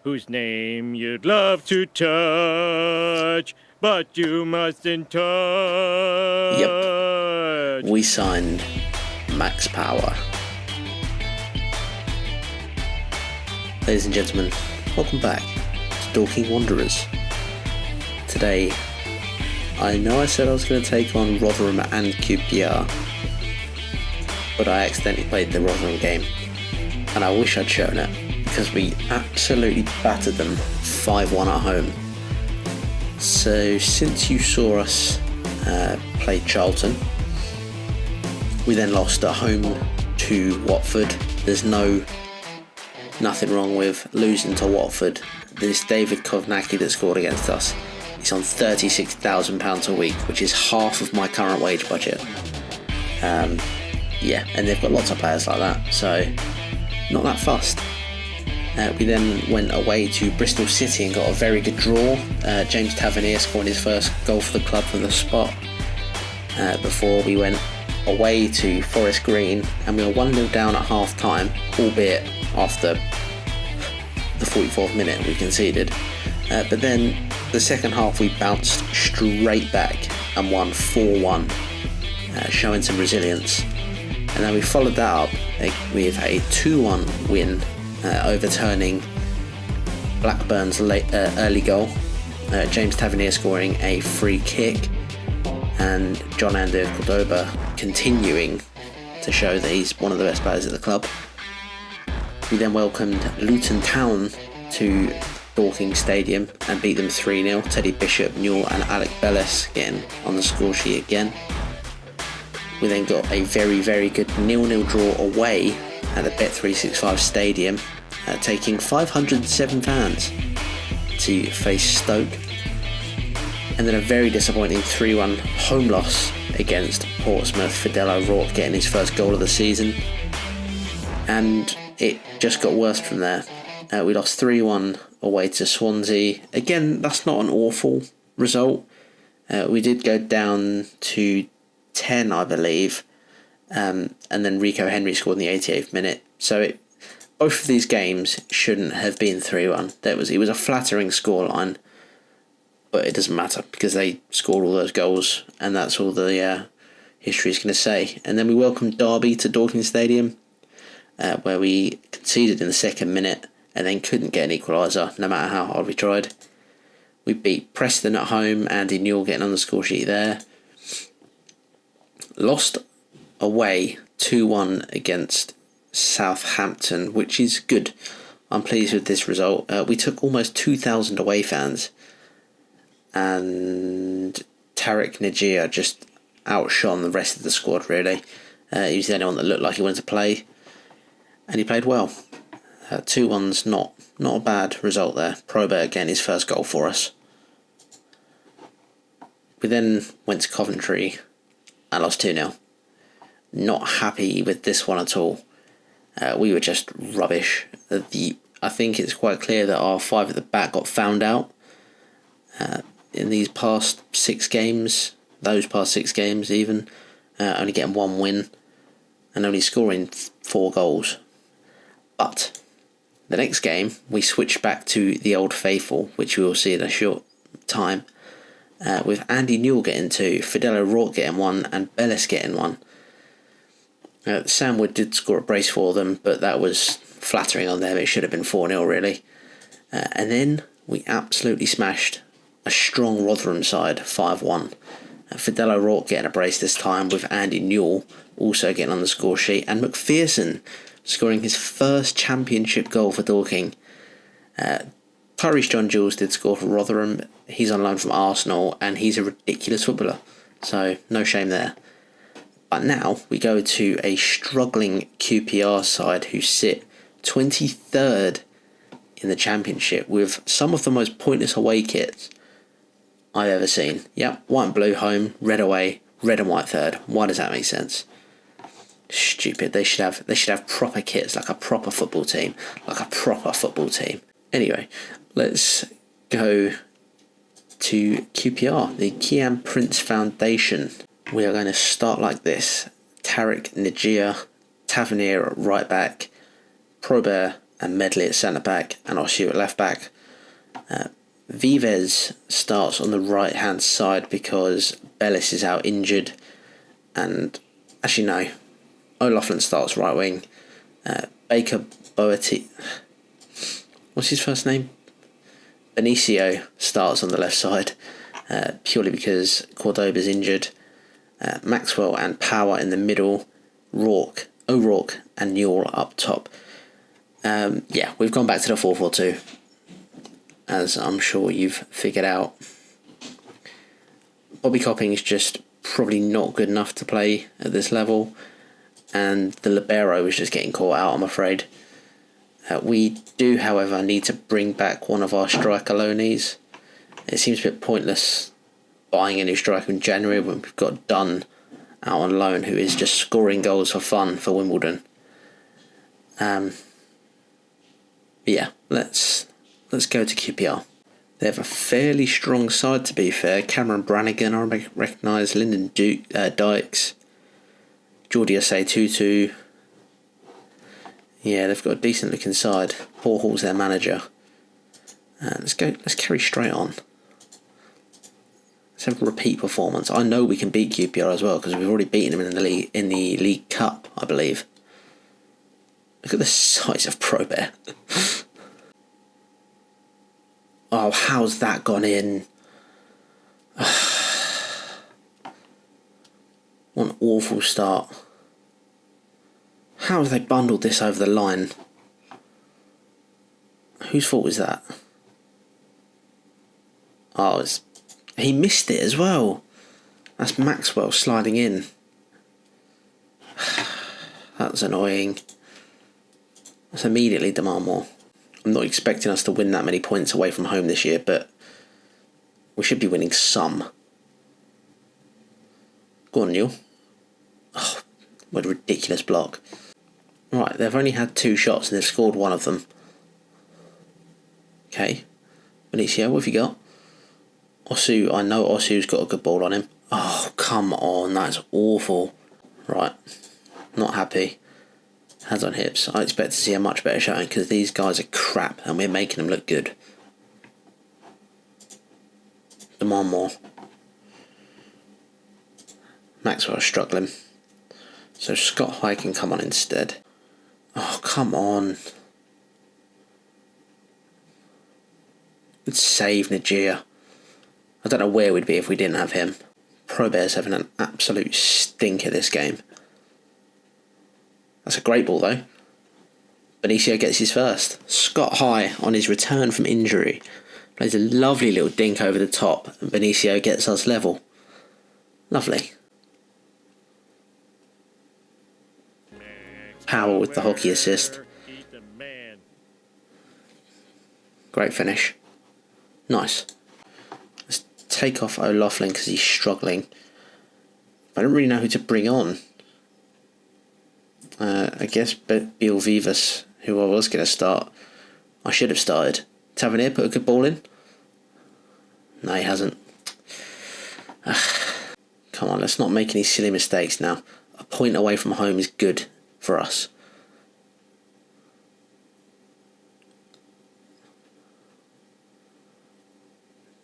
whose name you'd love to touch, but you mustn't touch. Yep. We signed Max Power. Ladies and gentlemen, welcome back to Dorking Wanderers. Today, I know I said I was going to take on Rotherham and QPR, but I accidentally played the Rotherham game, and I wish I'd shown it, because we absolutely battered them 5-1 at home. So since you saw us play Charlton, we then lost at home to Watford. There's nothing wrong with losing to Watford. This David Kovnacki that scored against us, he's on £36,000 a week, which is half of my current wage budget. Yeah, and they've got lots of players like that, so not that fussed. We then went away to Bristol City and got a very good draw. James Tavernier scoring his first goal for the club from the spot, before we went away to Forest Green, and we were 1-0 down at half time, albeit after the 44th minute we conceded. But then the second half we bounced straight back and won 4-1, showing some resilience. And then we followed that up with a 2-1 win, overturning Blackburn's early goal. James Tavernier scoring a free kick, and John Ander Cordoba continuing to show that he's one of the best players at the club. We then welcomed Luton Town to Dorking Stadium and beat them 3-0. Teddy Bishop, Newell and Alec Bellis getting on the score sheet again. We then got a very, very good 0-0 draw away at the Bet365 Stadium, taking 507 fans to face Stoke. And then a very disappointing 3-1 home loss against Portsmouth. Fidel O'Rourke getting his first goal of the season. And it just got worse from there. We lost 3-1 away to Swansea. Again, that's not an awful result. We did go down to 10, I believe, and then Rico Henry scored in the 88th minute. So both of these games shouldn't have been 3-1. It was a flattering scoreline, but it doesn't matter because they scored all those goals, and that's all the history is going to say. And then we welcomed Derby to Dorking Stadium, where we conceded in the second minute and then couldn't get an equaliser no matter how hard we tried. We beat Preston at home, Andy Newell getting on the score sheet there. Lost away 2-1 against Southampton, which is good. I'm pleased with this result. We took almost 2,000 away fans, and Tarek Najir just outshone the rest of the squad, really. He was the only one that looked like he wanted to play, and he played well. 2-1's not a bad result there. Probert again, his first goal for us. We then went to Coventry and lost 2-0. Not happy with this one at all. We were just rubbish. I think it's quite clear that our five at the back got found out in these past 6 games. Those past 6 games even. Only getting 1 win and only scoring 4 goals. But the next game we switched back to the old faithful, which we will see in a short time. With Andy Newell getting 2, Fidel O'Rourke getting 1 and Bellis getting 1. Sam Wood did score a brace for them, but that was flattering on them. It should have been 4-0 really. And then we absolutely smashed a strong Rotherham side 5-1. Fidel O'Rourke getting a brace this time, with Andy Newell also getting on the score sheet, and McPherson scoring his first championship goal for Dorking. Tyrese John Jules did score for Rotherham. He's on loan from Arsenal, and he's a ridiculous footballer, so no shame there. But now we go to a struggling QPR side who sit 23rd in the championship with some of the most pointless away kits I've ever seen. Yep, white and blue home, red away, red and white third. Why does that make sense? Stupid. They should have proper kits, like a proper football team. Anyway, let's go to QPR, the Kian Prince Foundation. We are going to start like this. Tarek Najir, Tavernier at right back, Probert and Medley at centre back, and Oshu at left back. Vives starts on the right hand side because Bellis is out injured, and actually no, O'Loughlin starts right wing. Baker Boati, what's his first name? Benicio starts on the left side, purely because Cordoba's injured. Maxwell and Power in the middle, O'Rourke and Newell up top. We've gone back to the 4-4-2, as I'm sure you've figured out. Bobby Copping is just probably not good enough to play at this level, and the libero is just getting caught out, I'm afraid. We do, however, need to bring back one of our striker loanees. It seems a bit pointless buying a new striker in January when we've got Dunn out on loan, who is just scoring goals for fun for Wimbledon. Let's go to QPR. They have a fairly strong side, to be fair. Cameron Brannigan, I recognise. Lyndon Dykes, Geordie Osei Tutu. Yeah, they've got a decent looking side. Paul Hall's their manager. Let's carry straight on. Let's have a repeat performance. I know we can beat QPR as well because we've already beaten them in the League Cup, I believe. Look at the size of Probert. Oh, how's that gone in? What an awful start. How have they bundled this over the line? Whose fault is that? Oh, he missed it as well. That's Maxwell sliding in. That's annoying. Let's immediately demand more. I'm not expecting us to win that many points away from home this year, but we should be winning some. Go on, Newell. Oh, what a ridiculous block. Right, they've only had 2 shots and they've scored one of them. Okay. Benicio, what have you got? Osu, I know Osu's got a good ball on him. Oh, come on, that's awful. Right, not happy. Hands on hips. I expect to see a much better showing because these guys are crap and we're making them look good. Demand more. Maxwell's struggling. So Scott High can come on instead. Oh, come on. Good save, Najir. I don't know where we'd be if we didn't have him. Probert's having an absolute stinker this game. That's a great ball though. Benicio gets his first. Scott High, on his return from injury, plays a lovely little dink over the top and Benicio gets us level. Lovely. Powell with the hockey assist. Great finish. Nice. Let's take off O'Loughlin because he's struggling. I don't really know who to bring on. I guess Bill Vivas, who I was going to start. I should have started. Tavernier put a good ball in. No, he hasn't. Come on, let's not make any silly mistakes now. A point away from home is good for us.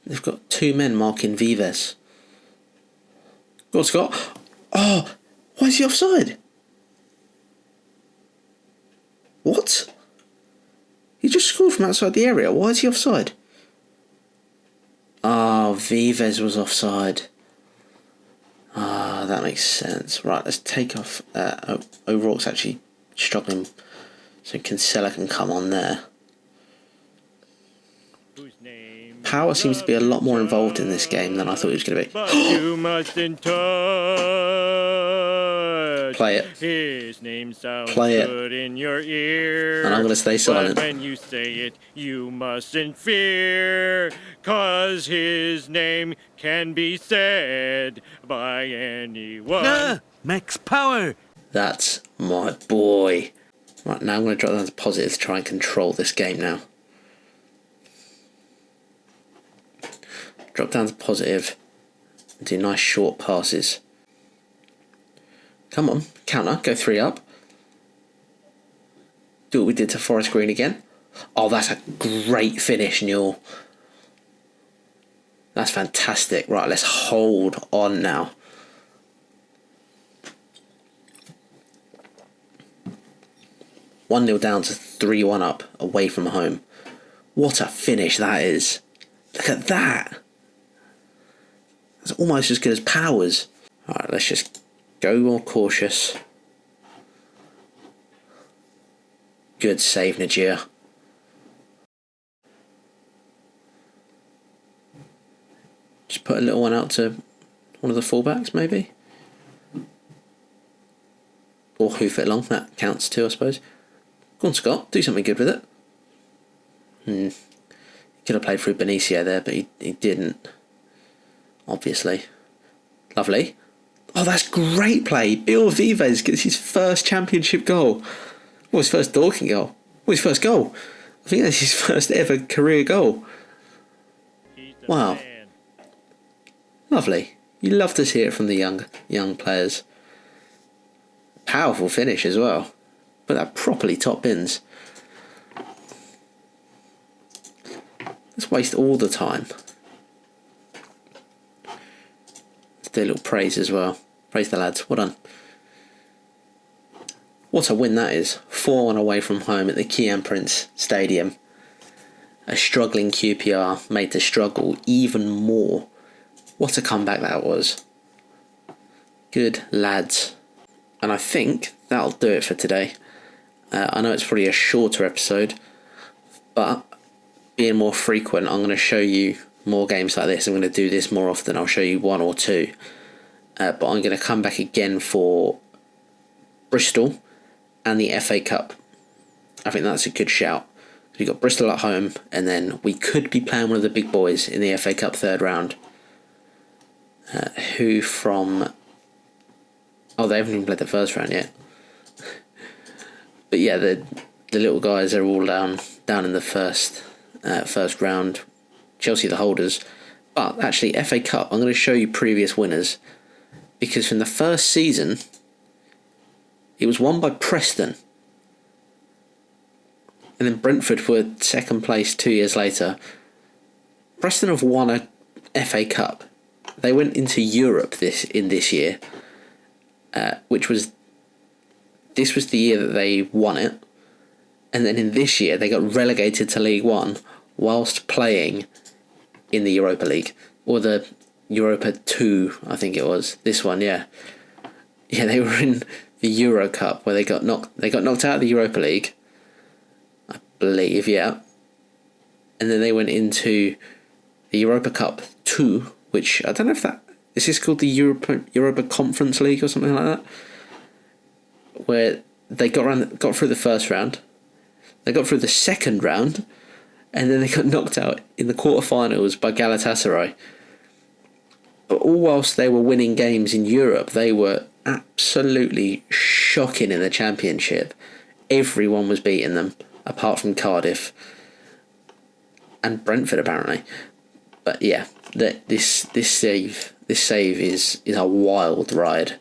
They've got 2 men marking Vives. Go on, Scott. Oh, why is he offside? What? He just scored from outside the area. Why is he offside? Oh, Vives was offside. Ah, that makes sense. Right, let's take off. O'Rourke's actually struggling, so Kinsella can come on there. Power seems to be a lot more involved in this game than I thought he was going to be. But you mustn't touch. Play it. His name sounds Play it. good in your ear. And I'm going to stay silent. But when you say it, you mustn't fear. 'Cause his name can be said by anyone. Max Power. That's my boy. Right, now I'm going to drop down to positive to try and control this game now. Drop down to positive and do nice short passes. Come on, counter, go 3 up. Do what we did to Forest Green again. Oh, that's a great finish, Newell. That's fantastic. Right, let's hold on now. One 0 down to 3-1 up away from home. What a finish that is. Look at that. That's almost as good as Powers. Alright, let's just go more cautious. Good save, Najir. Just put a little one out to one of the fullbacks, maybe. Or hoof it along, that counts too, I suppose. Go on, Scott, do something good with it. He could have played through Benicio there, but he didn't. Obviously. Lovely. Oh, that's great play. Bill Vives gets his first championship goal. Well, his first Dorking goal. Well, his first goal. I think that's his first ever career goal. Wow. Man. Lovely. You love to see it from the young players. Powerful finish as well. But that properly top bins. Let's waste all the time. Let's do a little praise as well. Praise the lads. Well done. What a win that is. 4-1 away from home at the Kian Prince Stadium. A struggling QPR made to struggle even more. What a comeback that was. Good lads. And I think that'll do it for today. I know it's probably a shorter episode, but being more frequent, I'm going to show you more games like this. I'm going to do this more often. I'll show you one or two. But I'm going to come back again for Bristol and the FA Cup. I think that's a good shout. We've got Bristol at home, and then we could be playing one of the big boys in the FA Cup third round. Who from... Oh, they haven't even played the first round yet. But yeah, the little guys are all down in the first round. Chelsea the holders. But actually, FA Cup, I'm going to show you previous winners. Because from the first season, it was won by Preston. And then Brentford were second place 2 years later. Preston have won a FA Cup. They went into Europe this year, which was... This was the year that they won it. And then in this year, they got relegated to League One whilst playing in the Europa League. Or the Europa 2, I think it was. This one, yeah. Yeah, they were in the Euro Cup where they got knocked out of the Europa League. I believe, yeah. And then they went into the Europa Cup 2, which I don't know if that... Is this called the Europa Conference League or something like that? Where they got through the first round, they got through the second round, and then they got knocked out in the quarterfinals by Galatasaray. But all whilst they were winning games in Europe, they were absolutely shocking in the Championship. Everyone was beating them, apart from Cardiff and Brentford apparently. But yeah, this save is a wild ride.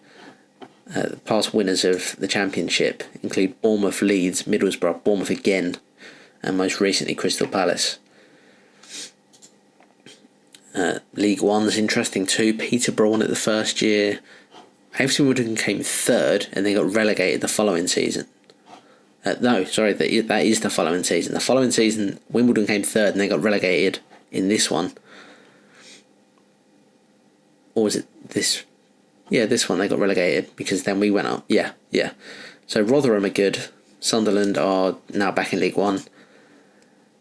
The past winners of the Championship include Bournemouth, Leeds, Middlesbrough, Bournemouth again, and most recently Crystal Palace. League One's interesting too. Peterborough won it the first year. AFC Wimbledon came third and they got relegated the following season. That is the following season. The following season, Wimbledon came third and they got relegated in this one. Or was it this... Yeah, this one they got relegated because then we went up. Yeah. So Rotherham are good. Sunderland are now back in League One.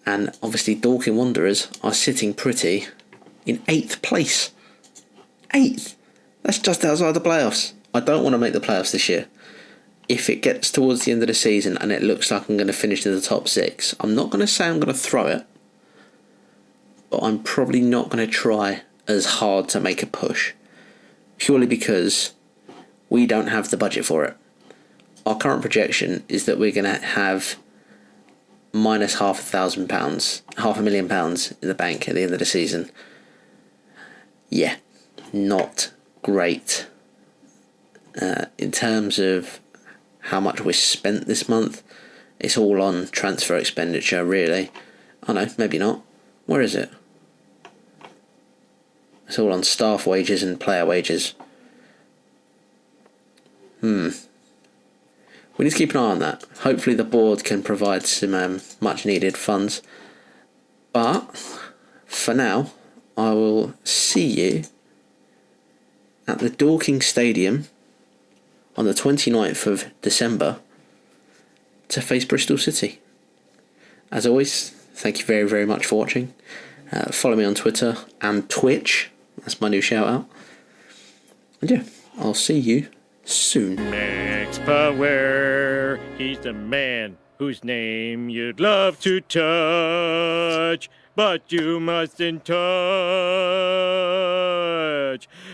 And obviously Dorking Wanderers are sitting pretty in 8th place. 8th! That's just outside the playoffs. I don't want to make the playoffs this year. If it gets towards the end of the season and it looks like I'm going to finish in the top 6, I'm not going to say I'm going to throw it. But I'm probably not going to try as hard to make a push. Purely because we don't have the budget for it. Our current projection is that we're going to have minus £500,000 in the bank at the end of the season. Yeah, not great. In terms of how much we spent this month, it's all on transfer expenditure, really. I know, maybe not. Where is it? It's all on staff wages and player wages. We need to keep an eye on that. Hopefully the board can provide some much needed funds. But for now, I will see you at the Dorking Stadium on the 29th of December to face Bristol City. As always, thank you very, very much for watching. Follow me on Twitter and Twitch. That's my new shout out. And yeah, I'll see you soon. Max Power, he's the man whose name you'd love to touch, but you mustn't touch.